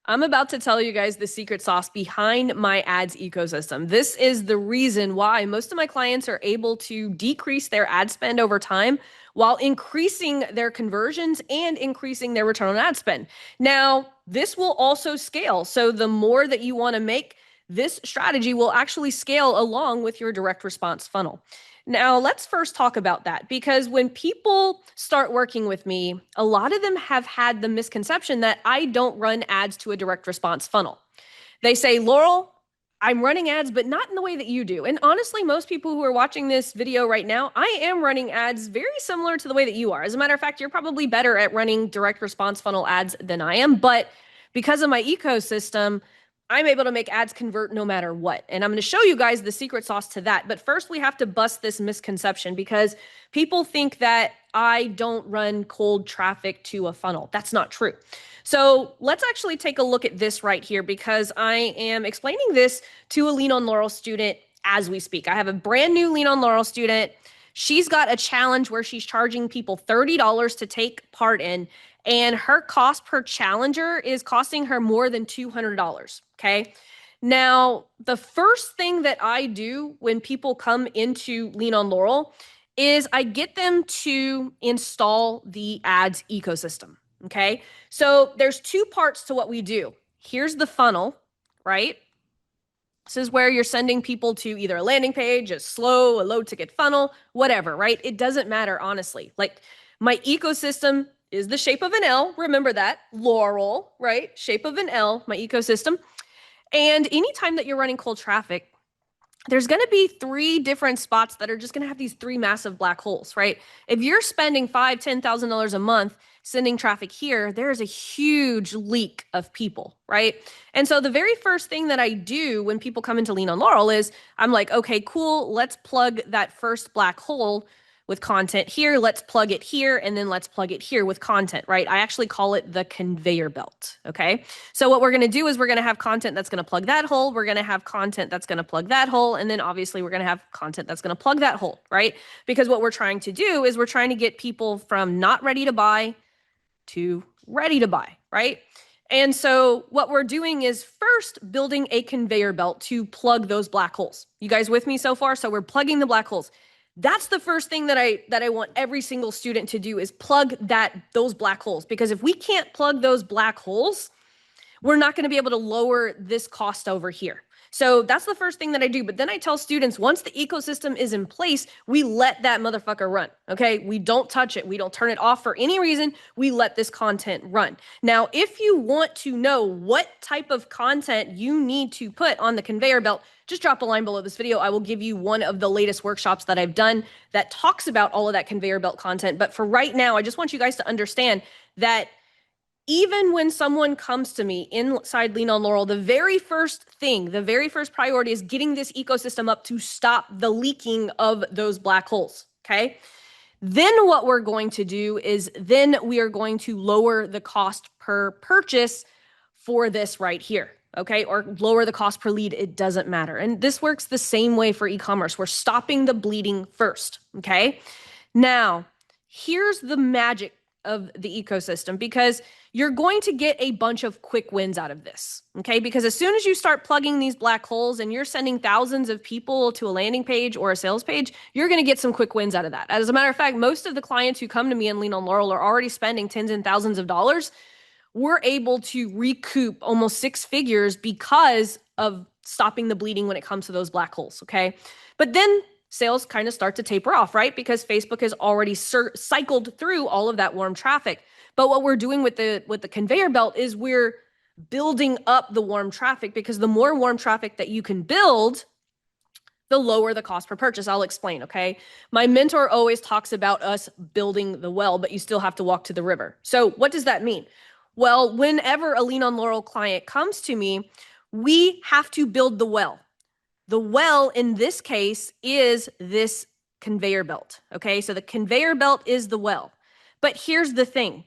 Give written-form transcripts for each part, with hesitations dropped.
I'm about to tell you guys the secret sauce behind my ads ecosystem. This is the reason why most of my clients are able to decrease their ad spend over time while increasing their conversions and increasing their return on ad spend. Now, this will also scale. So the more that you want to make, this strategy will actually scale along with your direct response funnel. Now, let's first talk about that because when people start working with me, a lot of them have had the misconception that I don't run ads to a direct response funnel. They say, Laurel, I'm running ads, but not in the way that you do. And honestly, most people who are watching this video right now, I am running ads very similar to the way that you are. As a matter of fact, you're probably better at running direct response funnel ads than I am. But because of my ecosystem, I'm able to make ads convert no matter what. And I'm going to show you guys the secret sauce to that. But first, we have to bust this misconception because people think that I don't run cold traffic to a funnel. That's not true. So let's actually take a look at this right here because I am explaining this to a Lean on Laurel student as we speak. I have a brand new Lean on Laurel student. She's got a challenge where she's charging people $30 to take part in, and her cost per challenger is costing her more than $200. Okay. Now, the first thing that I do when people come into Lean on Laurel is I get them to install the ads ecosystem. Okay. So there's two parts to what we do. Here's the funnel, right? This is where you're sending people to either a landing page, a low ticket funnel, whatever, right? It doesn't matter, honestly. Like my ecosystem is the shape of an L. Remember that. Laurel, right? Shape of an L, my ecosystem. And anytime that you're running cold traffic, there's going to be three different spots that are just going to have these three massive black holes, right? If you're spending $5,000, $10,000 a month sending traffic here, there is a huge leak of people, right? And so the very first thing that I do when people come into Lean on Laurel is I'm like, okay, cool. Let's plug that first black hole with content here. Let's plug it here. And then let's plug it here with content, right? I actually call it the conveyor belt. Okay. So what we're going to do is we're going to have content that's going to plug that hole. We're going to have content that's going to plug that hole. And then obviously we're going to have content that's going to plug that hole, right? Because what we're trying to do is we're trying to get people from not ready to buy to ready to buy, right? And so what we're doing is first building a conveyor belt to plug those black holes. You guys with me so far? So we're plugging the black holes. That's the first thing that I want every single student to do is plug those black holes, because if we can't plug those black holes, we're not going to be able to lower this cost over here. So that's the first thing that I do. But then I tell students, once the ecosystem is in place, we let that motherfucker run. Okay. We don't touch it. We don't turn it off for any reason. We let this content run. Now, if you want to know what type of content you need to put on the conveyor belt, just drop a line below this video. I will give you one of the latest workshops that I've done that talks about all of that conveyor belt content. But for right now, I just want you guys to understand that even when someone comes to me inside Lean on Laurel, the very first priority is getting this ecosystem up to stop the leaking of those black holes. Okay. Then what we're going to do is then we are going to lower the cost per purchase for this right here. Okay. Or lower the cost per lead. It doesn't matter. And this works the same way for e-commerce. We're stopping the bleeding first. Okay. Now, here's the magic of the ecosystem, because you're going to get a bunch of quick wins out of this. Okay. Because as soon as you start plugging these black holes and you're sending thousands of people to a landing page or a sales page, you're going to get some quick wins out of that. As a matter of fact, most of the clients who come to me and Lean on Laurel are already spending tens and thousands of dollars. We're able to recoup almost six figures because of stopping the bleeding when it comes to those black holes. Okay. But then sales kind of start to taper off, right? Because Facebook has already cycled through all of that warm traffic. But what we're doing with the conveyor belt is we're building up the warm traffic, because the more warm traffic that you can build, the lower the cost per purchase. I'll explain, okay? My mentor always talks about us building the well, but you still have to walk to the river. So what does that mean? Well, whenever a Lean on Laurel client comes to me, we have to build the well. The well in this case is this conveyor belt. Okay. So the conveyor belt is the well. But here's the thing.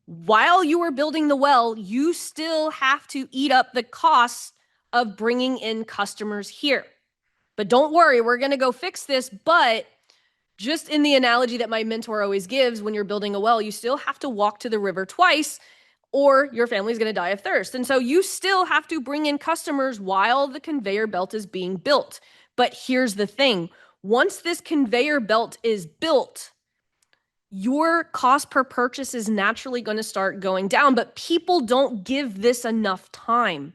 While you are building the well, you still have to eat up the costs of bringing in customers here. But don't worry, we're going to go fix this. But just in the analogy that my mentor always gives, when you're building a well, you still have to walk to the river twice. or your family's going to die of thirst. And so you still have to bring in customers while the conveyor belt is being built. But here's the thing. Once this conveyor belt is built, your cost per purchase is naturally going to start going down, but people don't give this enough time.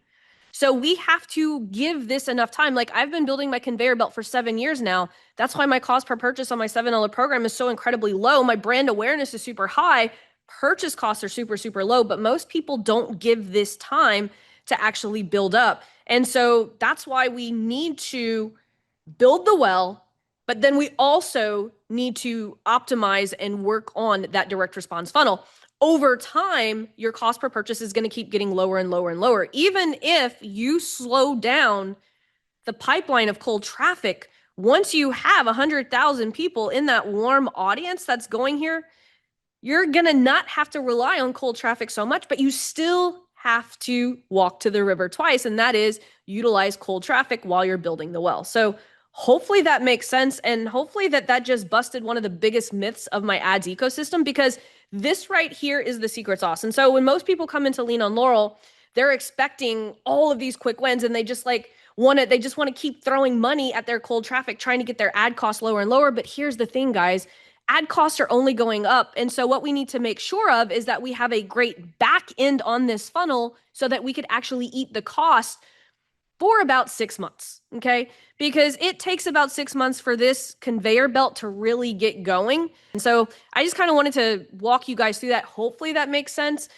So we have to give this enough time. Like I've been building my conveyor belt for 7 years now. That's why my cost per purchase on my $7 program is so incredibly low. My brand awareness is super high. Purchase costs are super, super low, but most people don't give this time to actually build up. And so that's why we need to build the well, but then we also need to optimize and work on that direct response funnel. Over time, your cost per purchase is going to keep getting lower and lower and lower. Even if you slow down the pipeline of cold traffic, once you have 100,000 people in that warm audience that's going here, you're going to not have to rely on cold traffic so much, but you still have to walk to the river twice, and that is utilize cold traffic while you're building the well. So hopefully that makes sense, and hopefully that just busted one of the biggest myths of my ads ecosystem, because this right here is the secret sauce. And so when most people come into Lean on Laurel, they're expecting all of these quick wins, and they just want to keep throwing money at their cold traffic, trying to get their ad costs lower and lower. But here's the thing, guys. Ad costs are only going up. And so what we need to make sure of is that we have a great back end on this funnel so that we could actually eat the cost for about 6 months, okay? Because it takes about 6 months for this conveyor belt to really get going. And so I just kind of wanted to walk you guys through that. Hopefully that makes sense,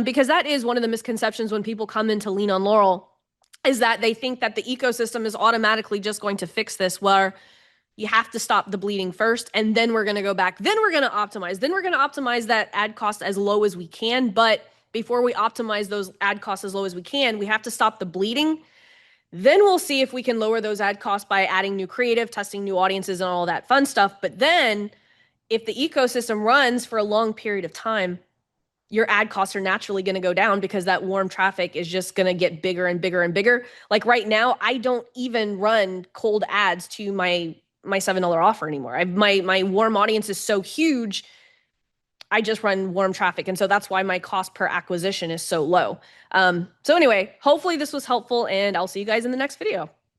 because that is one of the misconceptions when people come into Lean on Laurel, is that they think that the ecosystem is automatically just going to fix this, where you have to stop the bleeding first, and then we're going to go back. Then we're going to optimize. Then we're going to optimize that ad cost as low as we can. But before we optimize those ad costs as low as we can, we have to stop the bleeding. Then we'll see if we can lower those ad costs by adding new creative, testing new audiences, and all that fun stuff. But then if the ecosystem runs for a long period of time, your ad costs are naturally going to go down, because that warm traffic is just going to get bigger and bigger and bigger. Like right now, I don't even run cold ads to my $7 offer anymore. My warm audience is so huge, I just run warm traffic. And so that's why my cost per acquisition is so low. So anyway, hopefully this was helpful, and I'll see you guys in the next video.